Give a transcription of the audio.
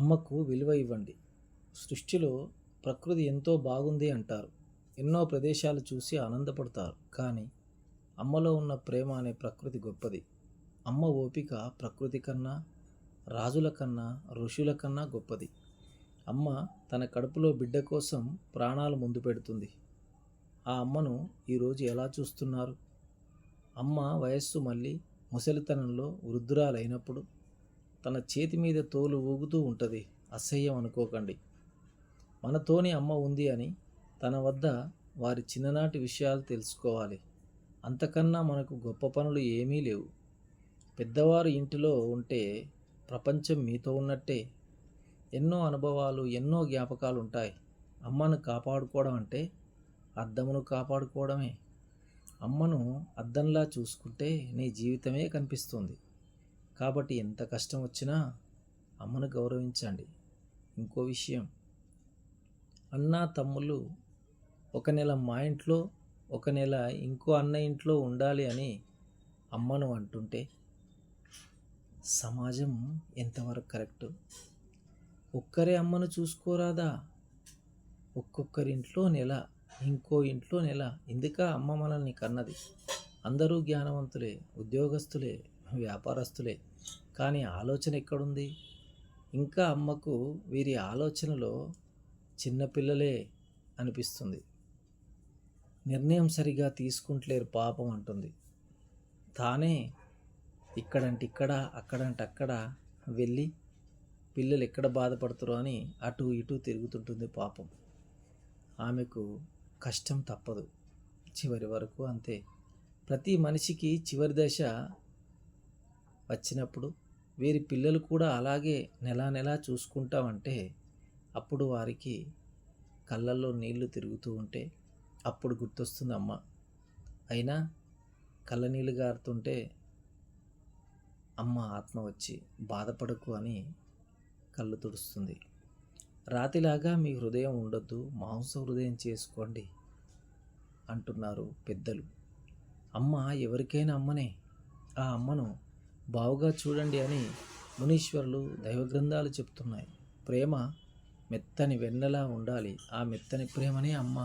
అమ్మకు విలువ ఇవ్వండి. సృష్టిలో ప్రకృతి ఎంతో బాగుంది అంటారు. ఎన్నో ప్రదేశాలు చూసి ఆనందపడతారు. కానీ అమ్మలో ఉన్న ప్రేమ అనే ప్రకృతి గొప్పది. అమ్మ ఓపిక ప్రకృతి కన్నా, రాజుల కన్నా, ఋషుల కన్నా గొప్పది. అమ్మ తన కడుపులో బిడ్డ కోసం ప్రాణాలు ముందు పెడుతుంది. ఆ అమ్మను ఈరోజు ఎలా చూస్తున్నారు? అమ్మ వయస్సు మళ్ళీ ముసలితనంలో వృద్ధురాలైనప్పుడు తన చేతి మీద తోలు ఊగుతూ ఉంటుంది. అసహ్యం అనుకోకండి. మనతోని అమ్మ ఉంది అని తన వద్ద వారి చిన్ననాటి విషయాలు తెలుసుకోవాలి. అంతకన్నా మనకు గొప్ప పనులు ఏమీ లేవు. పెద్దవారు ఇంటిలో ఉంటే ప్రపంచం మీతో ఉన్నట్టే. ఎన్నో అనుభవాలు, ఎన్నో జ్ఞాపకాలు ఉంటాయి. అమ్మను కాపాడుకోవడం అంటే అద్దమును కాపాడుకోవడమే. అమ్మను అద్దంలా చూసుకుంటే నీ జీవితమే కనిపిస్తుంది. కాబట్టి ఎంత కష్టం వచ్చినా అమ్మను గౌరవించండి. ఇంకో విషయం, అన్న తమ్ముళ్ళు ఒక నెల మా ఇంట్లో, ఒక నెల ఇంకో అన్న ఇంట్లో ఉండాలి అని అమ్మను అంటుంటే సమాజం ఎంతవరకు కరెక్టు? ఒక్కరే అమ్మను చూసుకోరాదా? ఒక్కొక్కరింట్లో నెల, ఇంకో ఇంట్లో నెల. ఇందుక అమ్మ మనల్ని కన్నది. అందరూ జ్ఞానవంతులే, ఉద్యోగస్తులే, వ్యాపారస్తులే. కానీ ఆలోచన ఎక్కడుంది? ఇంకా అమ్మకు వీరి ఆలోచనలో చిన్నపిల్లలే అనిపిస్తుంది. నిర్ణయం సరిగా తీసుకుంటలేరు పాపం అంటుంది. తానే ఇక్కడంటే ఇక్కడ, అక్కడంటే అక్కడ వెళ్ళి పిల్లలు ఎక్కడ బాధపడుతారో అని అటు ఇటు తిరుగుతుంటుంది పాపం. ఆమెకు కష్టం తప్పదు చివరి వరకు. అంతే. ప్రతి మనిషికి చివరి దశ వచ్చినప్పుడు వీరి పిల్లలు కూడా అలాగే నెలా నెలా చూసుకుంటామంటే అప్పుడు వారికి కళ్ళల్లో నీళ్లు తిరుగుతూ ఉంటే అప్పుడు గుర్తొస్తుంది అమ్మ. అయినా కళ్ళ నీళ్ళు గారుతుంటే అమ్మ ఆత్మ వచ్చి బాధపడకు అని కళ్ళు తుడుస్తుంది. రాతిలాగా మీ హృదయం ఉండొద్దు, మాంస హృదయం చేసుకోండి అంటున్నారు పెద్దలు. అమ్మ ఎవరికైనా అమ్మనే. ఆ అమ్మను బావుగా చూడండి అని మునీశ్వరులు, దైవగ్రంథాలు చెప్తున్నాయి. ప్రేమ మెత్తని వెన్నెలా ఉండాలి. ఆ మెత్తని ప్రేమనే అమ్మ